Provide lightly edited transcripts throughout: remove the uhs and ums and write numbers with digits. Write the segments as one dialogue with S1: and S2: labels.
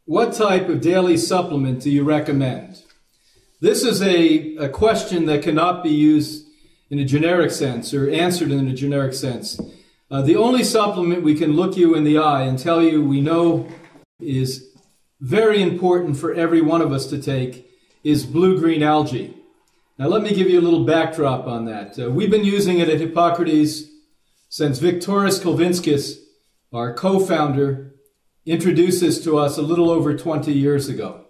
S1: What type of daily supplement do you recommend? This is a question that cannot be used in a generic sense or answered in a generic sense. The only supplement we can look you in the eye and tell you we know is very important for every one of us to take is blue-green algae. Now let me give you a little backdrop on that. We've been using it at Hippocrates since Viktoras Kulvinskis, our co-founder, introduced this to us a little over 20 years ago.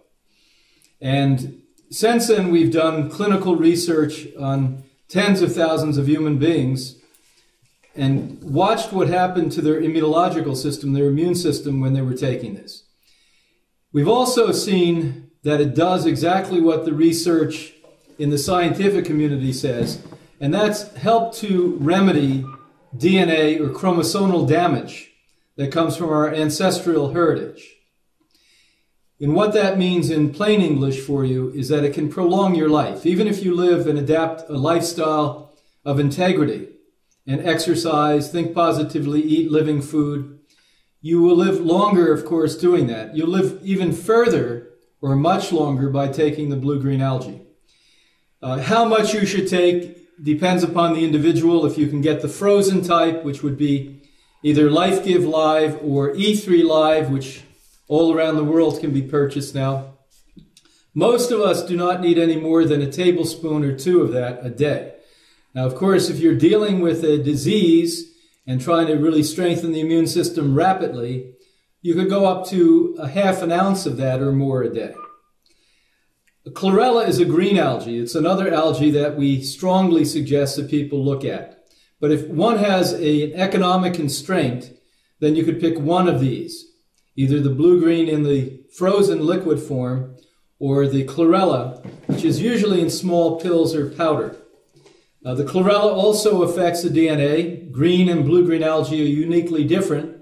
S1: And since then, we've done clinical research on tens of thousands of human beings and watched what happened to their immunological system, their immune system, when they were taking this. We've also seen that it does exactly what the research in the scientific community says, and that's helped to remedy DNA or chromosomal damage that comes from our ancestral heritage. And what that means in plain English for you is that it can prolong your life. Even if you live and adapt a lifestyle of integrity and exercise, think positively, eat living food, you will live longer, of course, doing that. You'll live even further or much longer by taking the blue-green algae. How much you should take depends upon the individual. If you can get the frozen type, which would be either LifeGive Live or E3 Live, which all around the world can be purchased now. Most of us do not need any more than a tablespoon or two of that a day. Now, of course, if you're dealing with a disease and trying to really strengthen the immune system rapidly, you could go up to a half an ounce of that or more a day. Chlorella is a green algae. It's another algae that we strongly suggest that people look at. But if one has an economic constraint, then you could pick one of these, either the blue-green in the frozen liquid form or the chlorella, which is usually in small pills or powder. The chlorella also affects the DNA. Green and blue-green algae are uniquely different,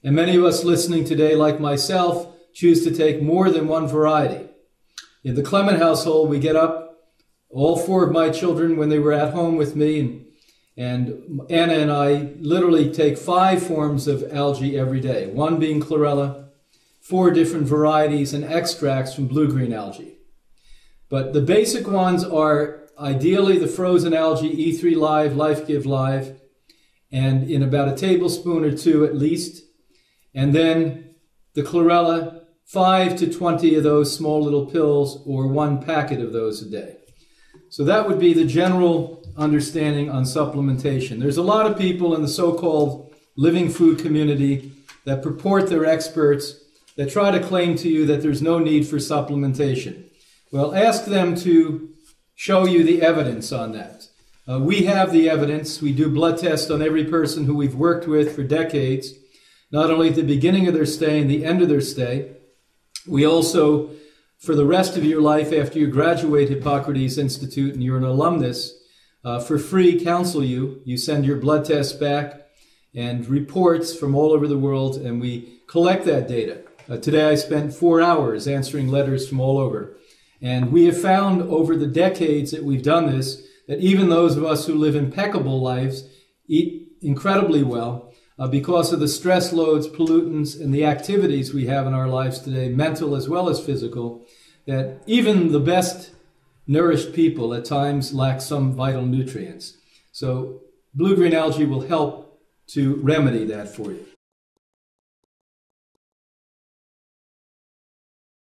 S1: and many of us listening today, like myself, choose to take more than one variety. In the Clement household, we get up, all four of my children, when they were at home with me, and Anna and I literally take 5 forms of algae every day, one being chlorella, 4 different varieties and extracts from blue-green algae. But the basic ones are ideally the frozen algae, E3 Live, LifeGive Live, and in about a tablespoon or 2 at least. And then the chlorella, 5 to 20 of those small little pills or 1 packet of those a day. So that would be the general understanding on supplementation. There's a lot of people in the so-called living food community that purport they're experts that try to claim to you that there's no need for supplementation. Well, ask them to show you the evidence on that. We have the evidence. We do blood tests on every person who we've worked with for decades, not only at the beginning of their stay and the end of their stay. We also, for the rest of your life after you graduate Hippocrates Institute and you're an alumnus, for free counsel you. You send your blood tests back and reports from all over the world, and we collect that data. Today I spent 4 hours answering letters from all over. And we have found over the decades that we've done this, that even those of us who live impeccable lives eat incredibly well because of the stress loads, pollutants, and the activities we have in our lives today, mental as well as physical, that even the best nourished people at times lack some vital nutrients. So blue-green algae will help to remedy that for you.